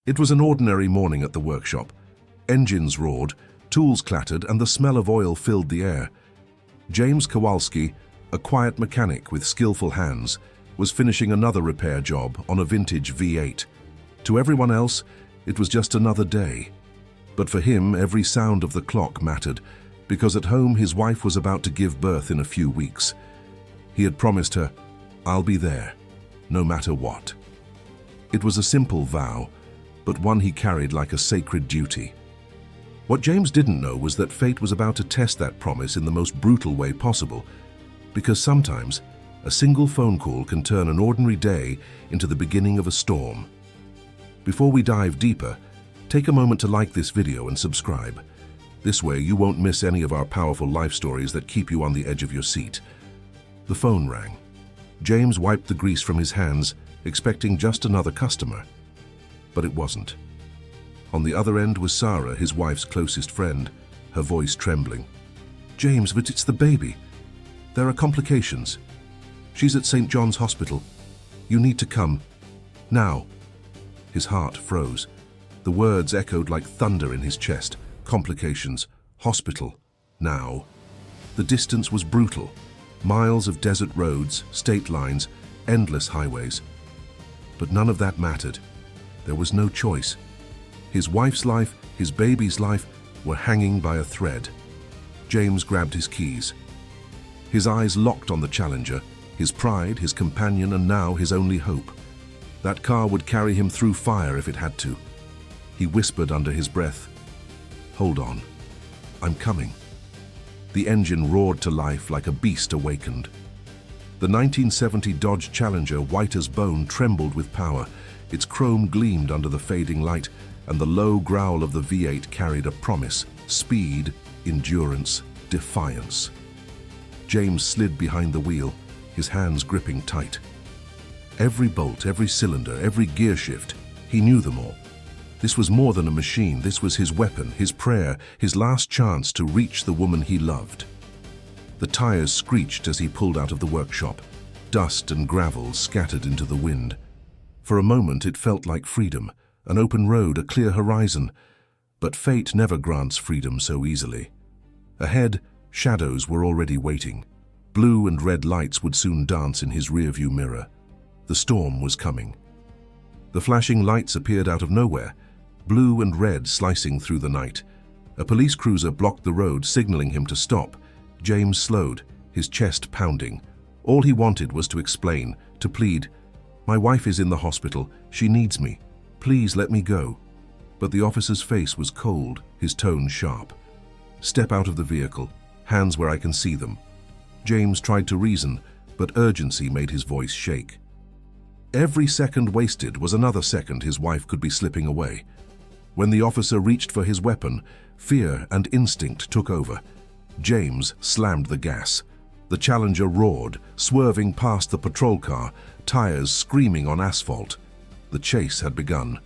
It was an ordinary morning at the workshop. Engines roared, tools clattered, and the smell of oil filled the air. James Kowalski, a quiet mechanic with skillful hands, was finishing another repair job on a vintage V8. To everyone else, it was just another day. But for him, every sound of the clock mattered, because at home his wife was about to give birth in a few weeks. He had promised her, "I'll be there, no matter what." It was a simple vow, but one he carried like a sacred duty. What James didn't know was that fate was about to test that promise in the most brutal way possible, because sometimes a single phone call can turn an ordinary day into the beginning of a storm. Before we dive deeper, take a moment to like this video and subscribe. This way you won't miss any of our powerful life stories that keep you on the edge of your seat. The phone rang. James wiped the grease from his hands, expecting just another customer. But it wasn't. On the other end was Sarah, his wife's closest friend, her voice trembling. "James, but it's the baby. There are complications. She's at St. John's Hospital. You need to come. Now." His heart froze. The words echoed like thunder in his chest. Complications. Hospital. Now. The distance was brutal. Miles of desert roads, state lines, endless highways. But none of that mattered. There was no choice. His wife's life, his baby's life, were hanging by a thread. James grabbed his keys. His eyes locked on the Challenger, his pride, his companion, and now his only hope. That car would carry him through fire if it had to. He whispered under his breath, "Hold on, I'm coming." The engine roared to life like a beast awakened. The 1970 Dodge Challenger, white as bone, trembled with power. Its chrome gleamed under the fading light, and the low growl of the V8 carried a promise: speed, endurance, defiance. James slid behind the wheel, his hands gripping tight. Every bolt, every cylinder, every gear shift, he knew them all. This was more than a machine. This was his weapon, his prayer, his last chance to reach the woman he loved. The tires screeched as he pulled out of the workshop. Dust and gravel scattered into the wind. For a moment it felt like freedom, an open road, a clear horizon. But fate never grants freedom so easily. Ahead, shadows were already waiting. Blue and red lights would soon dance in his rearview mirror. The storm was coming. The flashing lights appeared out of nowhere, blue and red slicing through the night. A police cruiser blocked the road, signaling him to stop. James slowed, his chest pounding. All he wanted was to explain, to plead, "My wife is in the hospital. She needs me. Please let me go." But the officer's face was cold, his tone sharp. "Step out of the vehicle. Hands where I can see them." James tried to reason, but urgency made his voice shake. Every second wasted was another second his wife could be slipping away. When the officer reached for his weapon, fear and instinct took over. James slammed the gas. The Challenger roared, swerving past the patrol car, tires screaming on asphalt. The chase had begun.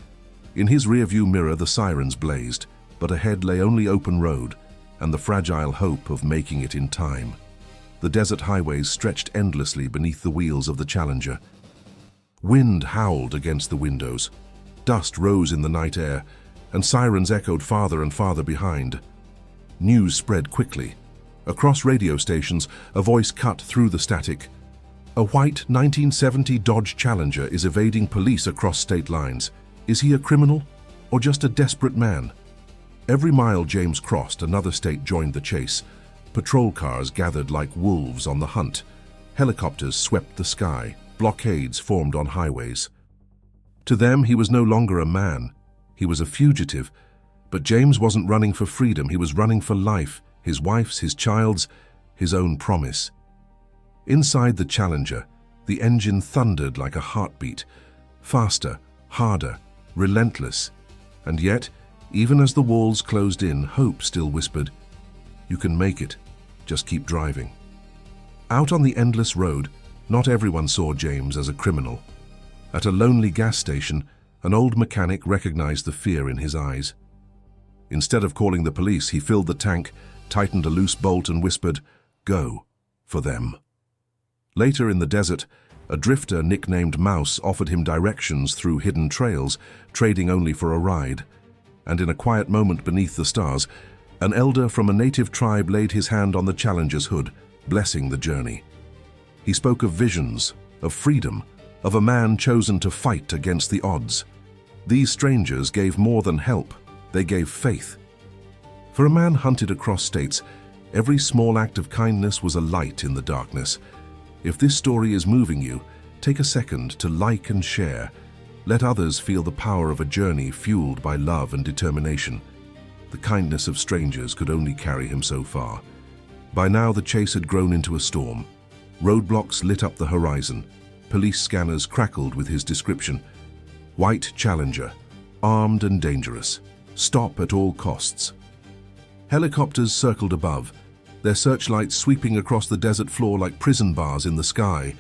In his rearview mirror the sirens blazed, but ahead lay only open road and the fragile hope of making it in time. The desert highways stretched endlessly beneath the wheels of the Challenger. Wind howled against the windows. Dust rose in the night air, and sirens echoed farther and farther behind. News spread quickly. Across radio stations, a voice cut through the static. "A white 1970 Dodge Challenger is evading police across state lines. Is he a criminal or just a desperate man?" Every mile James crossed, another state joined the chase. Patrol cars gathered like wolves on the hunt. Helicopters swept the sky. Blockades formed on highways. To them, he was no longer a man. He was a fugitive. But James wasn't running for freedom. He was running for life, his wife's, his child's, his own promise. Inside the Challenger, the engine thundered like a heartbeat. Faster, harder, relentless. And yet, even as the walls closed in, hope still whispered, "You can make it. Just keep driving." Out on the endless road, not everyone saw James as a criminal. At a lonely gas station, an old mechanic recognized the fear in his eyes. Instead of calling the police, he filled the tank, tightened a loose bolt and whispered, "Go, for them." Later in the desert, A drifter nicknamed Mouse offered him directions through hidden trails, trading only for a ride. And in a quiet moment beneath the stars, an elder from a native tribe laid his hand on the Challenger's hood, blessing the journey. He spoke of visions, of freedom, of a man chosen to fight against the odds. These strangers gave more than help, they gave faith. For a man hunted across states, every small act of kindness was a light in the darkness. If this story is moving you, take a second to like and share. Let others feel the power of a journey fueled by love and determination. The kindness of strangers could only carry him so far. By now the chase had grown into a storm. Roadblocks lit up the horizon. Police scanners crackled with his description. White Challenger, armed and dangerous. Stop at all costs. Helicopters circled above, their searchlights sweeping across the desert floor like prison bars in the sky.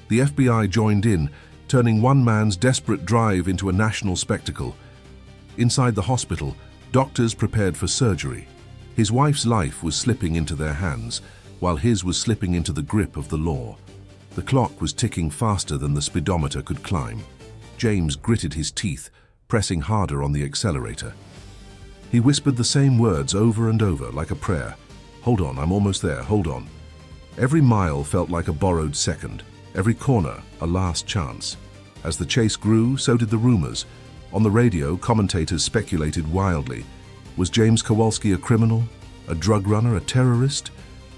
The FBI joined in, turning one man's desperate drive into a national spectacle. Inside the hospital, doctors prepared for surgery. His wife's life was slipping into their hands, while his was slipping into the grip of the law. The clock was ticking faster than the speedometer could climb. James gritted his teeth, pressing harder on the accelerator. He whispered the same words over and over, like a prayer. Hold on, I'm almost there, hold on. Every mile felt like a borrowed second, every corner a last chance. As the chase grew, so did the rumors. On the radio, commentators speculated wildly. Was James Kowalski a criminal, a drug runner, a terrorist?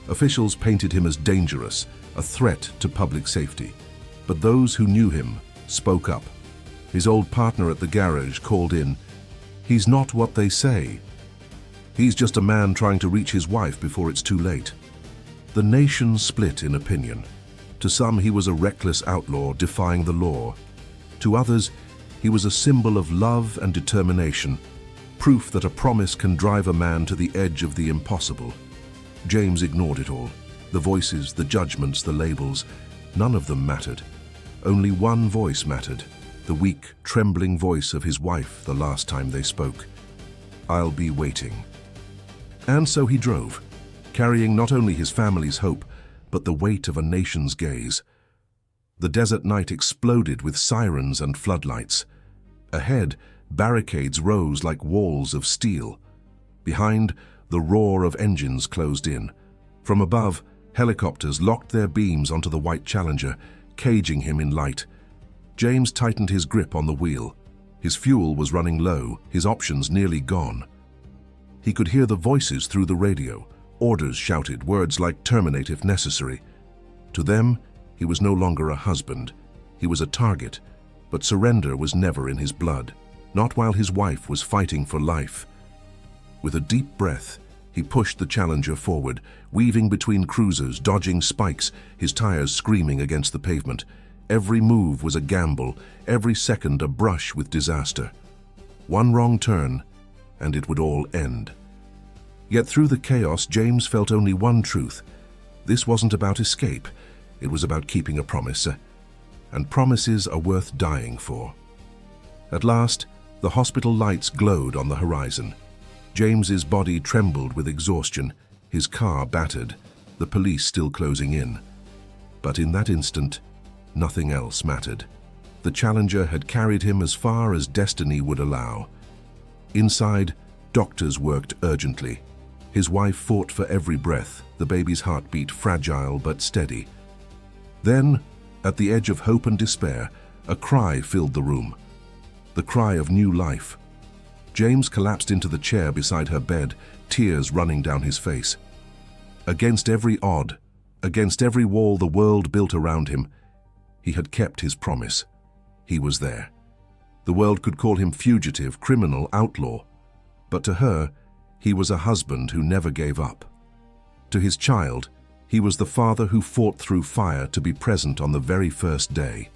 Officials painted him as dangerous, a threat to public safety. But those who knew him spoke up. His old partner at the garage called in, "He's not what they say. He's just a man trying to reach his wife before it's too late." The nation split in opinion. To some, he was a reckless outlaw defying the law. To others, he was a symbol of love and determination, proof that a promise can drive a man to the edge of the impossible. James ignored it all. The voices, the judgments, the labels, none of them mattered. Only one voice mattered, the weak, trembling voice of his wife the last time they spoke. "I'll be waiting." And so he drove, carrying not only his family's hope, but the weight of a nation's gaze. The desert night exploded with sirens and floodlights. Ahead, barricades rose like walls of steel. Behind, the roar of engines closed in. From above, helicopters locked their beams onto the White Challenger, caging him in light. James tightened his grip on the wheel. His fuel was running low, his options nearly gone. He could hear the voices through the radio. Orders shouted, words like "terminate if necessary." To them, he was no longer a husband. He was a target, but surrender was never in his blood, not while his wife was fighting for life. With a deep breath, he pushed the Challenger forward, weaving between cruisers, dodging spikes, his tires screaming against the pavement. Every move was a gamble, every second a brush with disaster. One wrong turn, and it would all end. Yet through the chaos, James felt only one truth. This wasn't about escape. It was about keeping a promise. And promises are worth dying for. At last, the hospital lights glowed on the horizon. James's body trembled with exhaustion, his car battered, the police still closing in. But in that instant, nothing else mattered. The Challenger had carried him as far as destiny would allow. Inside, doctors worked urgently. His wife fought for every breath, the baby's heartbeat fragile but steady. Then, at the edge of hope and despair, a cry filled the room. The cry of new life. James collapsed into the chair beside her bed, tears running down his face. Against every odd, against every wall the world built around him, he had kept his promise. He was there. The world could call him fugitive, criminal, outlaw. But to her, he was a husband who never gave up. To his child, he was the father who fought through fire to be present on the very first day.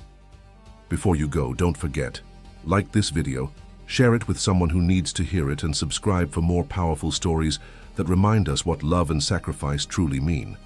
Before you go, don't forget, like this video, share it with someone who needs to hear it, and subscribe for more powerful stories that remind us what love and sacrifice truly mean.